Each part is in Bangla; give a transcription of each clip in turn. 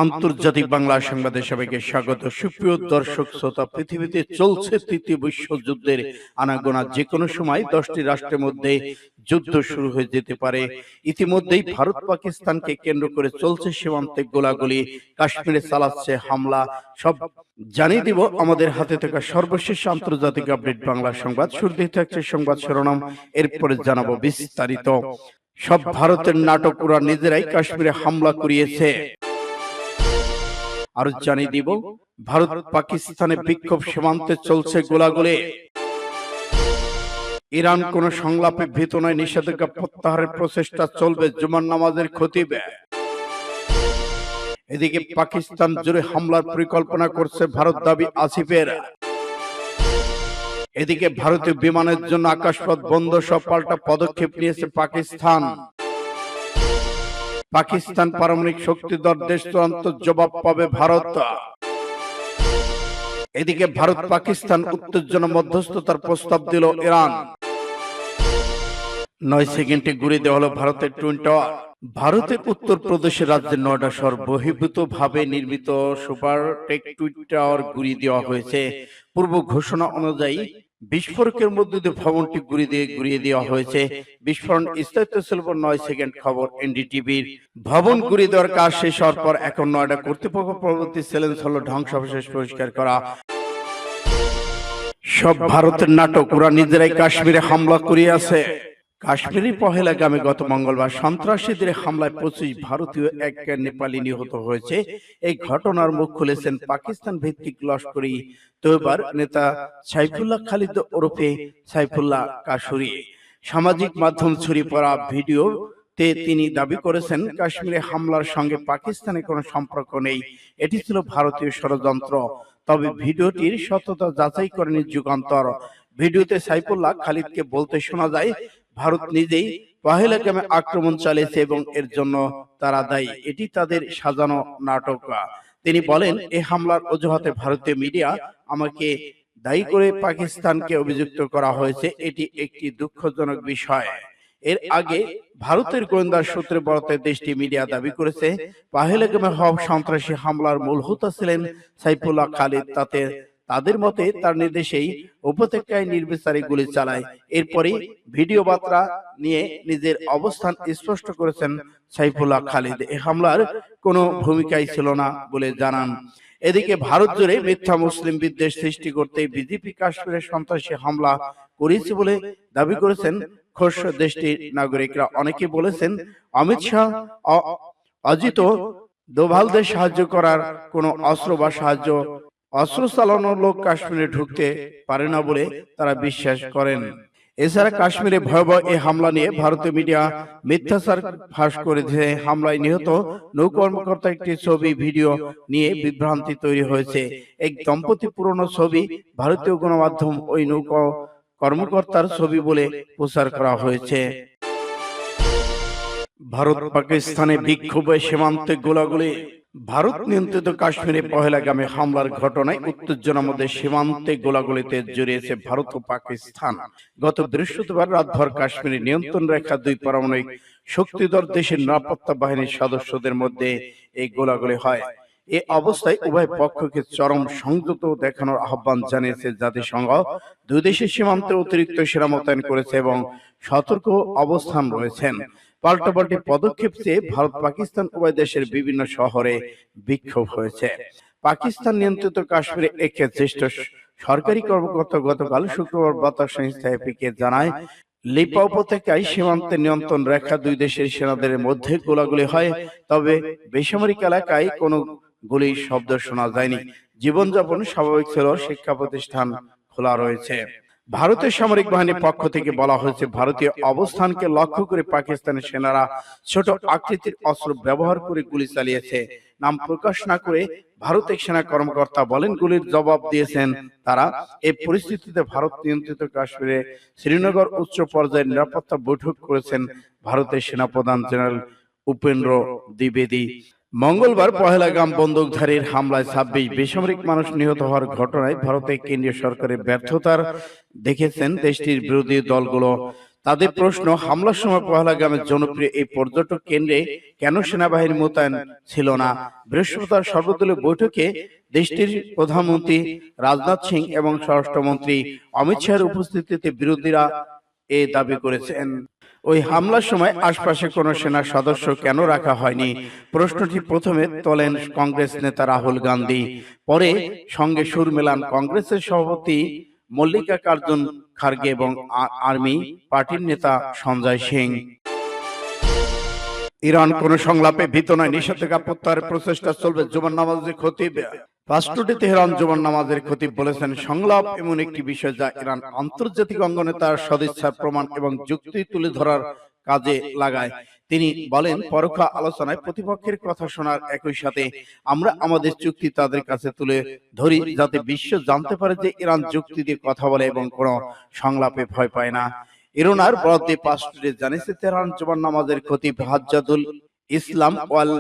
আন্তর্জাতিক বাংলা সংবাদে সবাইকে স্বাগত। সুপ্রিয় দর্শক শ্রোতা, পৃথিবীতে চলছে তৃতীয় বিশ্বযুদ্ধের আনাগোনা। যে কোনো সময় 10টি রাষ্ট্রের মধ্যে যুদ্ধ শুরু হয়ে যেতে পারে। ইতিমধ্যেই ভারত পাকিস্তানকে কেন্দ্র করে চলছে সীমান্তে গোলাগুলি, কাশ্মীরে চালাচ্ছে হামলা। সব জানিয়ে দিব আমাদের হাতে থাকা সর্বশেষ আন্তর্জাতিক আপডেট বাংলা সংবাদ। শুরুতেই থাকছে সংবাদ শিরোনাম, এরপরে জানাবো বিস্তারিত। সব ভারতের নাটক, ওরা নিজেরাই কাশ্মীরে হামলা করিয়েছে। আর জানিয়ে দিব ভারত পাকিস্তানে বিক্ষোভ, সীমান্তে চলছে গোলাগুলি। ইরান কোন সংলাপে ভীত নয়, নিষেধাজ্ঞা প্রত্যাহারের প্রচেষ্টা চলবে, জুমার নামাজের খতিব। এদিকে পাকিস্তান জুড়ে হামলার পরিকল্পনা করছে ভারত, দাবি আসিফের। এদিকে ভারতীয় বিমানের জন্য আকাশপথ বন্ধ সহ পাল্টা পদক্ষেপ নিয়েছে পাকিস্তান। পাকিস্তান পারমাণবিক শক্তিধর দেশ, চূড়ান্ত জবাব পাবে ভারত। এদিকে ভারত পাকিস্তান উত্তেজনা মধ্যস্থতার প্রস্তাব দিল ইরান। 9 সেকেন্ডে গুড়িয়ে দেওয়া হলো ভারতের টুইন টাওয়ার। ভারতের উত্তর প্রদেশের রাজ্যের নয়ডা শহর বহির্ভূত ভাবে নির্মিত সুপার টেক টুইন টাওয়ার গুড়িয়ে দেওয়া হয়েছে। পূর্ব ঘোষণা অনুযায়ী বিস্ফোরকের মধ্যে দিয়ে ভবনটি গুড়িয়ে দেওয়া হয়েছে। বিস্ফোরণ স্থায়িত্ব ছিল 9 সেকেন্ড। খবর এনডিটিভির। ভবন গুড়িয়ে দেওয়ার কাজ শেষ হওয়ার পর এখন নয়ডা কর্তৃপক্ষ পরবর্তী চ্যালেঞ্জ হলো ধ্বংসাবশেষ পরিষ্কার করা। সব ভারতের নাটক, ওরা নিজেরাই কাশ্মীরে হামলা করিয়াছে। কাশ্মীরের পহেলগামে গত মঙ্গলবার সন্ত্রাসীদের হামলায় 25 ভারতীয়, এক নেপালি নিহত হয়েছে। এই ঘটনার মুখ খুলেছেন পাকিস্তান ভিত্তিক লস্করি তৈবার নেতা সাইফুল্লাহ খালিদ ওরফে সাইফুল্লাহ কাশুরি। সামাজিক মাধ্যম ছড়িয়ে পড়া ভিডিওতে তিনি দাবি করেছেন, কাশ্মীরে হামলার সঙ্গে পাকিস্তানের কোনো সম্পর্ক নেই, এটি ছিল ভারতীয় ষড়যন্ত্র। তবে ভিডিওটির সত্যতা যাচাই করেনি যুগান্তর। ভিডিওতে সাইফুল্লাহ খালিদকে বলতে শোনা যায়, ভারত নিজেই পহেলগামে আক্রমণ চালিয়েছে এবং এর জন্য তারা দায়ী, এটি তাদের সাজানো নাটক। তিনি বলেন, এই হামলার অজুহাতে ভারতীয় মিডিয়া আমাকে দায়ী করে পাকিস্তানকে অভিযুক্ত করা হয়েছে, এটি একটি দুঃখজনক বিষয়। এর আগে ভারতের গোয়েন্দা সূত্রে বরাতে দেশটি মিডিয়া দাবি করেছে, পহেলগামে হওয়া সন্ত্রাসী হামলার মূল হোতা ছিলেন সাইফুল্লাহ খালিদ। তাদের মতে তার নির্দেশেই উপত্যকায় নির্বিচারে গুলি চালায়। এরপরই ভিডিও বার্তা নিয়ে নিজের অবস্থান স্পষ্ট করেছেন সাইফুল্লাহ খালিদ। এই হামলার কোনো ভূমিকাই ছিল না বলে জানান। এদিকে ভারত জুড়ে মিথ্যা মুসলিম বিদ্বেষ সৃষ্টি করতে বিজেপি কাশ্মীরে সন্ত্রাসী হামলা করেছে বলে দাবি করেছেন খোদ দেশটির নাগরিকরা। অনেকে বলেছেন, অমিত শাহ অজিত দোভালদের সাহায্য করার কোনো অস্ত্র চালানোর লোক কাশ্মীরে ঢুকতে পারে না বলে তারা বিশ্বাস করেন। এছাড়া কাশ্মীরে ভয়াবহ এই হামলা নিয়ে ভারতীয় মিডিয়া মিথ্যাচার ফাঁস করেছে। হামলায় নিহত নৌ কর্মকর্তা একটি ছবি ভিডিও নিয়ে বিভ্রান্তি তৈরি হয়েছে। এক দম্পতি পুরনো ছবি ভারতীয় গণমাধ্যম ওই নৌ কর্মকর্তার ছবি বলে প্রচার করা হয়েছে। ভারত পাকিস্তানে বিক্ষোভে সীমান্তে গোলাগুলি। ভারত নিয়ন্ত্রিত কাশ্মীরে পহেলগামে হামলার ঘটনায় উত্তেজনার মধ্যে সীমান্তে গোলাগুলিতে জড়িয়েছে ভারত ও পাকিস্তান। গত বৃহস্পতিবার রাতভর কাশ্মীরের নিয়ন্ত্রণ রেখা দুই পারমাণবিক শক্তিধর দেশের নিরাপত্তা বাহিনীর সদস্যদের মধ্যে এই গোলাগুলি হয়। এ অবস্থায় উভয় পক্ষকে চরম সংযত দেখানোর আহ্বান জানিয়েছে জাতিসংঘ। দুই দেশের সীমান্তে অতিরিক্ত সেনা মোতায়েন করেছে এবং সতর্ক অবস্থান রয়েছেন। পাল্টাপাল্টি পদক্ষেপ চেয়ে ভারত পাকিস্তান উভয় দেশের বিভিন্ন শহরে বিক্ষোভ হয়েছে। পাকিস্তান নিয়ন্ত্রিত কাশ্মীরে এক জ্যেষ্ঠ সরকারি কর্মকর্তা গতকাল শুক্রবার বার্তা সংস্থা এপিকে জানায়, লিপা উপত্যকায় সীমান্তে নিয়ন্ত্রণ রেখা দুই দেশের সেনাদের মধ্যে গোলাগুলি হয়, তবে বেসামরিক এলাকায় কোনো গুলির শব্দ শোনা যায়নি। জীবনযাপন স্বাভাবিক ছিল, শিক্ষা প্রতিষ্ঠান খোলা রয়েছে। ভারতের সামরিক বাহিনীর পক্ষ থেকে বলা হয়েছে, ভারতীয় অবস্থানকে লক্ষ্য করে পাকিস্তানের সেনারা ছোট আকৃতির অস্ত্র ব্যবহার করে গুলি চালিয়েছে। নাম প্রকাশ না করে ভারতের সেনা কর্মকর্তা বলেন, গুলির জবাব দিয়েছেন তারা। এই পরিস্থিতিতে ভারত নিয়ন্ত্রিত কাশ্মীরে শ্রীনগর উচ্চ পর্যায়ের নিরাপত্তা বৈঠক করেছেন ভারতের সেনাপ্রধান জেনারেল উপেন্দ্র দ্বিবেদী। মঙ্গলবার পহেলগাম বন্দুকধারীর হামলায় 26 বেসামরিক মানুষ নিহত হওয়ার ঘটনায় ভারতের কেন্দ্রীয় সরকারের ব্যর্থতার দেখেছেন দেশটির বিরোধী দলগুলো। তাদের প্রশ্ন, হামলার সময় পহেলগামের জনপ্রিয় এই পর্যটক কেন্দ্রে কেন সেনাবাহিনী মোতায়েন ছিল না? বৃহস্পতিবার সর্বদলীয় বৈঠকে দেশটির প্রধানমন্ত্রী রাজনাথ সিং এবং স্বরাষ্ট্রমন্ত্রী অমিত শাহের উপস্থিতিতে বিরোধীরা এ দাবি করেছেন। ওই হামলার সময় আশপাশে কোনো সেনা সদস্য কেন রাখা হয়নি? প্রশ্নটি প্রথমে তোলেন কংগ্রেস নেতা রাহুল গান্ধী, পরে সঙ্গে সুর মেলান কংগ্রেসের সভাপতি মল্লিকার্জুন খার্গে এবং আর্মি পার্টির নেতা সঞ্জয় সিং। ইরান কোন সংলাপে ভীত নয়, নিষেধাজ্ঞা প্রত্যাহারের প্রচেষ্টা চলবে, জুমার নামাজের খতিব। ফার্স্ট টুডে তেহরান জুমার নামাজের খতিব বলেছেন, সংলাপ এমন একটি বিষয় যা ইরান আন্তর্জাতিক অঙ্গনে তার সদিচ্ছার প্রমাণ এবং যুক্তি তুলে ধরার কাজে লাগায়। তিনি বলেন, পরোক্ষ আলোচনায় প্রতিপক্ষের কথা শোনার একই সাথে আমরা আমাদের চুক্তি তাদের কাছে তুলে ধরি, যাতে বিশ্ব জানতে পারে যে ইরান যুক্তি দিয়ে কথা বলে এবং কোনো সংলাপে ভয় পায় না। ইরানের বরাদ্দে পাঁচটি জানিয়েছে তেহরান জুমার নামাজের খতিব হাজ্জাতুল ইসলাম ওয়াল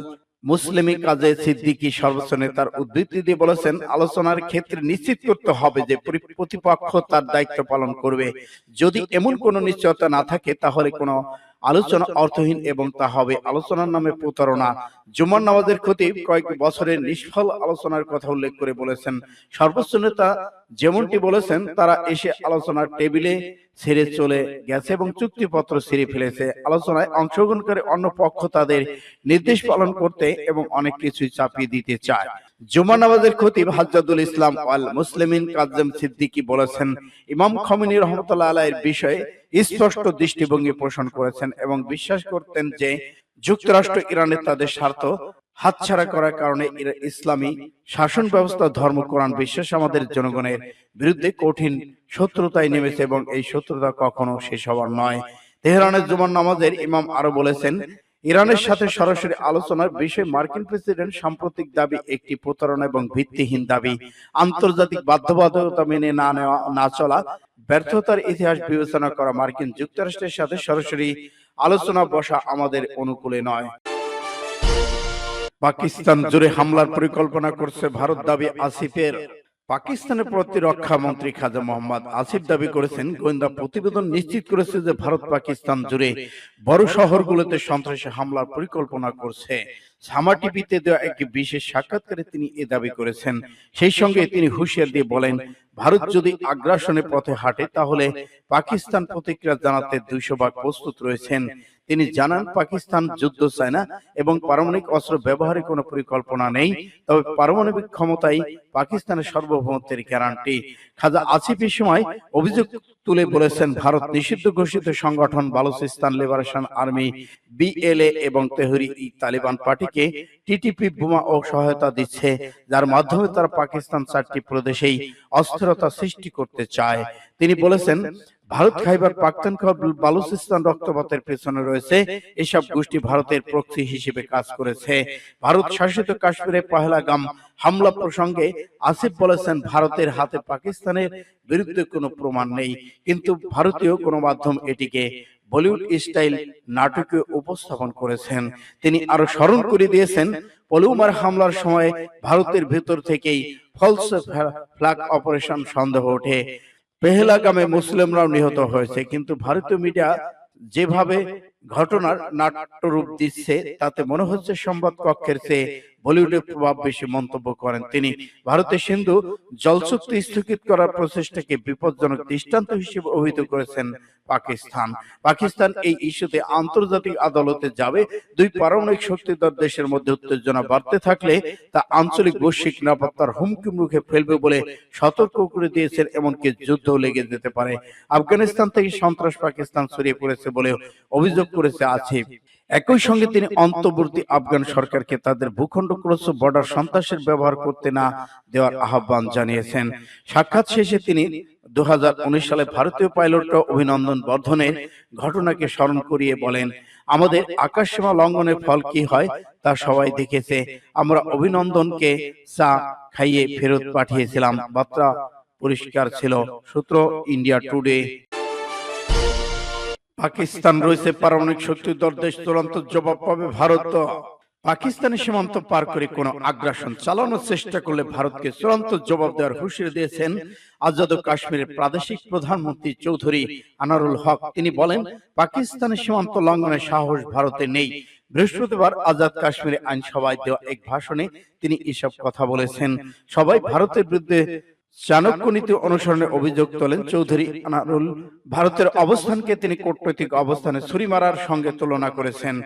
মুসলিমি কাজে সিদ্দিকী সর্বোচ্চ নেতার উদ্ধৃতি দিয়ে বলেছেন, আলোচনার ক্ষেত্রে নিশ্চিত করতে হবে যে প্রতিপক্ষ তার দায়িত্ব পালন করবে। যদি এমন কোনো নিশ্চয়তা না থাকে তাহলে কোনো আলোচনা অর্থহীন এবং তা হবে আলোচনার নামে প্রতারণা। জুমার নামাজের খতিব কয়েক বছরের নিষ্ফল আলোচনার কথা উল্লেখ করে বলেছেন, সর্বোচ্চ নেতা যেমনটি বলেছেন, তারা এসে আলোচনার টেবিলে ছেড়ে চলে গেছে এবং চুক্তিপত্র ছিঁড়ে ফেলেছে। আলোচনায় অংশগ্রহণকারী অন্য পক্ষ তাদের নির্দেশ পালন করতে এবং অনেক কিছুই চাপিয়ে দিতে চায়। জুমার নামাজের খতিব হাজ্জাতুল ইসলাম ওয়াল মুসলিমিন কাজেম সিদ্দিকী বলেছেন, ইমাম খমেনী রহমতুল্লাহ আলাইহির বিষয়ে স্পষ্ট দৃষ্টিভঙ্গি পোষণ করেছেন এবং বিশ্বাস করতেন যে যুক্তরাষ্ট্র ইরানের তাদের স্বার্থ হাতছাড়া করার কারণে ইসলামী শাসন ব্যবস্থা, ধর্ম, কোরআন বিশ্বাস আমাদের জনগণের বিরুদ্ধে কঠিন শত্রুতায় নেমেছে এবং এই শত্রুতা কখনো শেষ হবার নয়। তেহরানের জুমার নামাজের ইমাম আরো বলেছেন, ইরানের সাথে সরাসরি আলোচনার বিষয়ে মার্কিন প্রেসিডেন্ট সাম্প্রতিক দাবি একটি প্রতারণা এবং ভিত্তিহীন দাবি। আন্তর্জাতিক বাধ্যবাধকতা মেনে না চলা, ব্যর্থতার ইতিহাস বিবেচনা করা মার্কিন যুক্তরাষ্ট্রের সাথে সরাসরি আলোচনা বসা আমাদের অনুকূলে নয়। পাকিস্তান জুড়ে হামলার পরিকল্পনা করছে ভারত, দাবি আসিফের। পাকিস্তানের প্রতিরক্ষা মন্ত্রী খাজা মোহাম্মদ আসিফ দাবি করেছেন, গোয়েন্দা প্রতিবেদন নিশ্চিত করেছে যে ভারত পাকিস্তান জুড়ে বড় শহরগুলোতে সন্ত্রাসী হামলার পরিকল্পনা করছে। সামা টিভিতে দেওয়া একটি বিশেষ সাক্ষাৎকারে তিনি এ দাবি করেছেন। সেই সঙ্গে তিনি হুঁশিয়ার দিয়ে বলেন, ভারত যদি আগ্রাসনের পথে হাঁটে তাহলে পাকিস্তান প্রতিক্রিয়া জানাতে 200 ভাগ প্রস্তুত রয়েছেন। তিনি জানান, পাকিস্তান যুদ্ধ চায় না এবং পারমাণবিক অস্ত্র ব্যবহারের কোনো পরিকল্পনা নেই, তবে পারমাণবিক ক্ষমতাই পাকিস্তানের সার্বভৌমত্বের গ্যারান্টি। খাজা আসিফ এই সময় অভিযোগ তুলে বলেছেন, ভারত নিষিদ্ধ ঘোষিত সংগঠন বালুচিস্তান লিবারেশন আর্মি BLA এবং তেহরিক তালিবান পার্টিকে টিটিপি বোমা ও সহায়তা দিচ্ছে, যার মাধ্যমে তারা পাকিস্তান 4টি প্রদেশেই অস্থিরতা সৃষ্টি করতে চায়। তিনি বলেছেন, ভারত খাইবার পাখতুনখোয়া বালুচিস্তান রক্তপাতের পেছনে রয়েছে। এসব গোষ্ঠী ভারতের প্রক্সি হিসেবে কাজ করেছে। ভারত শাসিত কাশ্মীরে পহেলগাম হামলা প্রসঙ্গে আসিফ বলেছেন, ভারতের হাতে পাকিস্তানের বিরুদ্ধে কোনো প্রমাণ নেই, কিন্তু ভারতীয় গণমাধ্যম এটিকে বলিউড স্টাইল নাটকে উপস্থাপন করেছেন। তিনি আরো স্মরণ করে দিয়েছেন, পুলওয়ামার হামলার সময় ভারতের ভেতর থেকেই ফলস ফ্ল্যাগ অপারেশন সন্দেহ ওঠে। পেহেলগামে মুসলিমরাও নিহত হয়েছে, কিন্তু ভারতীয় মিডিয়া যেভাবে ঘটনার নাট্যরূপ দিচ্ছে তাতে মনে হচ্ছে সংবাদ কক্ষের চেয়ে বলিউডের প্রভাব বেশি, মন্তব্য করেন তিনি। ভারতের সিন্ধু জলচুক্তি স্থগিত করার প্রচেষ্টাকে বিপজ্জনক দৃষ্টান্ত হিসেবে অভিহিত করেছেন পাকিস্তান এই ইস্যুতে আন্তর্জাতিক আদালতে যাবে। দুই পারমাণবিক শক্তিধর দেশের মধ্যে উত্তেজনা বাড়তে থাকলে তা আঞ্চলিক বৈশ্বিক নিরাপত্তার হুমকির মুখে ফেলবে বলে সতর্ক করে দিয়েছেন, এমনকি যুদ্ধ লেগে যেতে পারে। আফগানিস্তান থেকে সন্ত্রাস পাকিস্তান ছড়িয়ে পড়েছে বলে অভিযোগ করেছে আসিফ। একই সঙ্গে তিনি অন্তর্বর্তী আফগান সরকারকে তাদের ভূখণ্ড ক্রস বর্ডার সন্ত্রাসের ব্যবহার করতে না দেওয়ার আহ্বান জানিয়েছেন। সাক্ষাৎ শেষে তিনি 2019 সালে ভারতীয় পাইলট অভিনন্দন বর্ধনের ঘটনাকে স্মরণ করিয়ে বলেন, আমাদের আকাশসীমা লঙ্ঘনের ফল কি হয় তা সবাই দেখেছে। আমরা অভিনন্দনকে চা খাইয়ে ফেরত পাঠিয়েছিলাম, বার্তা পরিষ্কার ছিল। সূত্র ইন্ডিয়া টুডে। পাকিস্তান রয়েছে পারমাণবিক শক্তিধর দেশ, চূড়ান্ত জবাব পাবে ভারত। পাকিস্তানের সীমান্ত পার করে কোনো আগ্রাসন চালানোর চেষ্টা করলে ভারতকে চূড়ান্ত জবাব দেওয়ার হুঁশিয়ারি দিয়েছেন আজাদ কাশ্মীরের প্রাদেশিক প্রধানমন্ত্রী চৌধুরী আনারুল হক। তিনি বলেন, পাকিস্তানের সীমান্ত লঙ্ঘনের সাহস ভারতে নেই। বৃহস্পতিবার আজাদ কাশ্মীরে আইনসভায় দেওয়া এক ভাষণে তিনি এসব কথা বলেছেন। সবাই ভারতের বিরুদ্ধে চাণক্য নীতি অনুসরণের অভিযোগ তোলেন চৌধুরী আনারুল। ভারতের অবস্থানকে তিনি কূটনৈতিক অবস্থানে ছুরি মারার সঙ্গে তুলনা করেছেন।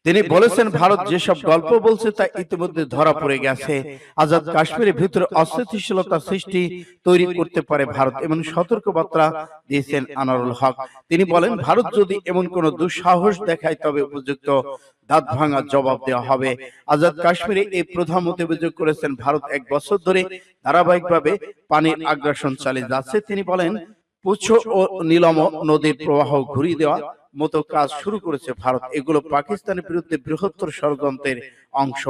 তিনি বলেছেন, ভারত যেসব গল্প বলছে তা ইতিমধ্যে ধরা পড়ে গেছে। আজাদ কাশ্মীরের ভিতরে অস্থিতিশীলতা সৃষ্টি তৈরি করতে পারে ভারত, এমন সতর্কবার্তা দিয়েছেন আনারুল হক। তিনি বলেন, ভারত যদি এমন কোন দুঃসাহস দেখায় তবে উপযুক্ত দাঁত ভাঙা জবাব দেওয়া হবে। আজাদ কাশ্মীরে এই প্রধানমন্ত্রী অভিযোগ করেছেন, ভারত 1 বছর ধরে ধারাবাহিকভাবে পানির আগ্রাসন চালিয়ে যাচ্ছে। তিনি বলেন, পুচ্ছ ও নীলম নদীর প্রবাহ ঘুরিয়ে দেওয়া মতো কাজ শুরু করেছে ভারত। এগুলো পাকিস্তানের বিরুদ্ধে বৃহত্তর ষড়যন্ত্রের অংশ।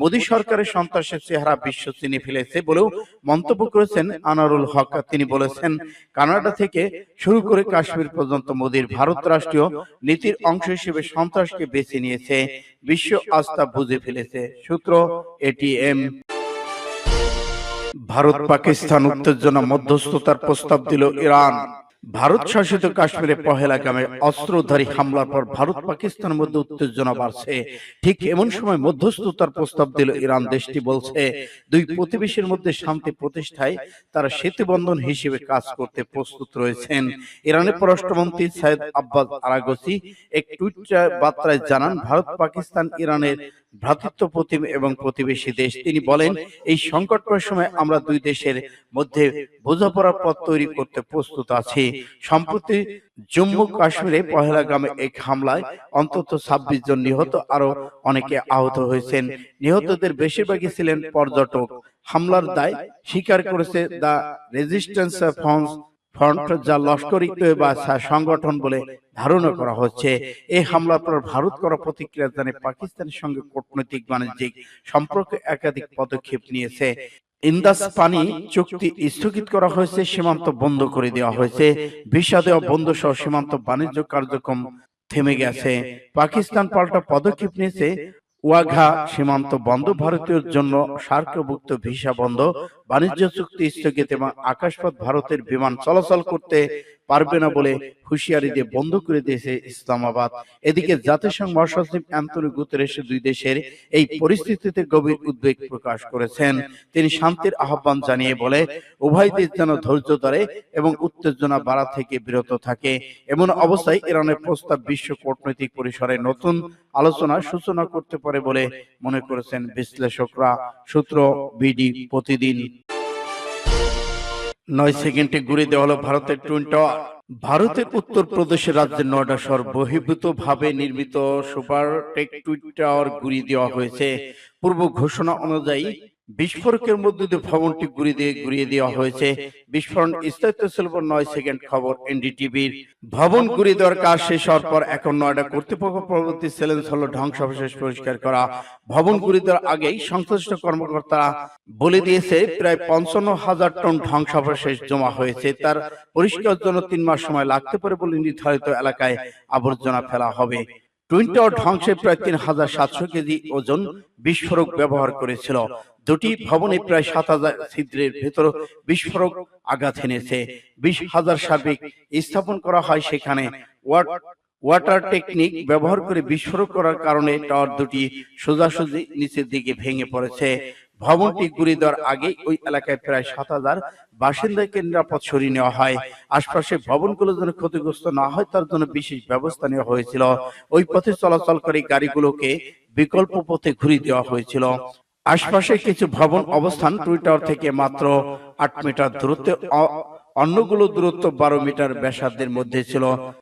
মোদী সরকারের সন্ত্রাসের চেহারা বিশ্ব চিনে ফেলেছে বলেও মন্তব্য করেছেন আনারুল হক। তিনি বলেছেন, কানাডা থেকে শুরু করে কাশ্মীর পর্যন্ত মোদীর ভারত রাষ্ট্রীয় নীতির অংশ হিসেবে সন্ত্রাসকে বেছে নিয়েছে। বিশ্ব আস্থা বুঝে ফেলেছে। সূত্র এটিএম। ভারত পাকিস্তান উত্তেজনা, মধ্যস্থতার প্রস্তাব দিল ইরান। ভারত শাসিত কাশ্মীরে পহেলগামে অস্ত্রধারী হামলার পর ভারত পাকিস্তানের মধ্যে উত্তেজনা বাড়ছে। ঠিক এমন সময় মধ্যস্থতার প্রস্তাব দিল ইরান। দেশটি বলছে, দুই প্রতিবেশীর মধ্যে শান্তি প্রতিষ্ঠায় তারা সেতুবন্ধন হিসেবে কাজ করতে প্রস্তুত রয়েছেন। ইরানের পররাষ্ট্রমন্ত্রী সৈয়দ আব্বাস আরাগচি এক টুইট বার্তায় জানান, ভারত পাকিস্তান ইরানের ভ্রাতৃত্বপ্রতিম এবং প্রতিবেশী দেশ। তিনি বলেন, এই সংকটময় সময় আমরা দুই দেশের মধ্যে বোঝাপড়ার পথ তৈরি করতে প্রস্তুত আছি। সম্প্রতি জম্মু কাশ্মীরে পহেলগামে এক হামলায় অন্তত 26 জন নিহত, আরো অনেকে আহত হয়েছেন। নিহতদের বেশিরভাগই ছিলেন পর্যটক। হামলার দায় স্বীকার করেছে দ্য রেজিস্ট্যান্স ফ্রন্ট, যা লস্কর-ই তৈয়বা সংগঠন বলে ধারণা করা হচ্ছে। এই হামলার পর ভারত করা প্রতিক্রিয়া জানিয়ে পাকিস্তানের সঙ্গে কূটনৈতিক বাণিজ্যিক সম্পর্কে একাধিক পদক্ষেপ নিয়েছে। ইন্দাস পানি চুক্তি স্থগিত করা হয়েছে, সীমান্ত বন্ধ করে দেওয়া হয়েছে, ভিসা দেওয়া বন্ধ সহ সীমান্ত বাণিজ্য কার্যক্রম থেমে গেছে। পাকিস্তান পাল্টা পদক্ষেপ নিয়েছে, ওয়াঘা সীমান্ত বন্ধ, ভারতীয় জন্য সার্কভুক্ত ভিসা বন্ধ, বাণিজ্য চুক্তি স্থগিত এবং আকাশপথ ভারতের বিমান চলাচল করতে পারবে না বলে হুঁশিয়ারি দিয়ে বন্ধ করে দিয়েছে ইসলামাবাদ। এদিকে জাতিসংঘ মহাসচিব অ্যান্টনিও গুতেরেস দুই দেশের এই পরিস্থিতিতে গভীর উদ্বেগ প্রকাশ করেছেন। তিনি শান্তির আহ্বান জানিয়ে বলে, উভয় দেশ যেন ধৈর্য ধরে এবং উত্তেজনা বাড়া থেকে বিরত থাকে। এমন অবস্থায় ইরানের প্রস্তাব বিশ্ব কূটনৈতিক পরিসরে নতুন আলোচনার সূচনা করতে পারে বলে মনে করেছেন বিশ্লেষকরা। সূত্র বিডি প্রতিদিন। 9 সেকেন্ডে গুড়িয়ে দেওয়া হলো ভারতের টুইন টাওয়ার। ভারতের উত্তরপ্রদেশের রাজ্যের নয়ডা শহর বহির্ভূত ভাবে নির্মিত সুপার টেক টুইন টাওয়ার গুড়িয়ে দেওয়া হয়েছে। পূর্ব ঘোষণা অনুযায়ী বিস্ফোরকের মধ্যে দিয়ে ভবনটি গুড়িয়ে দেওয়া হয়েছে। বিস্ফোরণ স্থায়িত্ব ছিল 9 সেকেন্ড। খবর এনডিটিভির। ভবন গুড়িয়ে দেওয়ার কাজ শেষ হওয়ার পর এখন নয়ডা কর্তৃপক্ষ পরবর্তী চ্যালেঞ্জ হলো ধ্বংসাবশেষ পরিষ্কার করা। ভবন গুড়িয়ে দেওয়ার আগেই সংশ্লিষ্ট কর্মকর্তারা বলে দিয়েছে, প্রায় 55,000 টন ধ্বংসাবশেষ জমা হয়েছে। তার পরিষ্কারের জন্য 3 মাস সময় লাগতে পারে বলে নির্ধারিত এলাকায় আবর্জনা ফেলা হবে। টুইন টাওয়ার ধ্বংসে প্রায় 3,700 কেজি ওজন বিস্ফোরক ব্যবহার করেছিল। দুটি ভবনে প্রায় 7,000 ছিদ্রের ভেতর বিস্ফোরক আঘাত এনেছে। 20,000 সার্বিক স্থাপন করা হয় সেখানে। ওয়াটার টেকনিক ব্যবহার করে বিস্ফোরক করার কারণে টাওয়ার দুটি সোজাসুজি নিচের দিকে ভেঙে পড়েছে। ভবনটি গুড়িয়ে দেওয়ার আগে ওই এলাকায় প্রায় 7,000 বাসিন্দাকে নিরাপদ সরিয়ে নেওয়া হয়। আশপাশে ভবনগুলো যেন ক্ষতিগ্রস্ত না হয় তার জন্য বিশেষ ব্যবস্থা নেওয়া হয়েছিল। ওই পথে চলাচলকারী গাড়িগুলোকে বিকল্প পথে ঘুরিয়ে দেওয়া হয়েছিল। আশপাশে কিছু ভবন অবস্থান টুইন টাওয়ার থেকে মাত্র 8 মিটার দূরত্বে, অন্যগুলো দূরত্ব 12 মিটার ব্যাসার্ধের মধ্যে ছিল।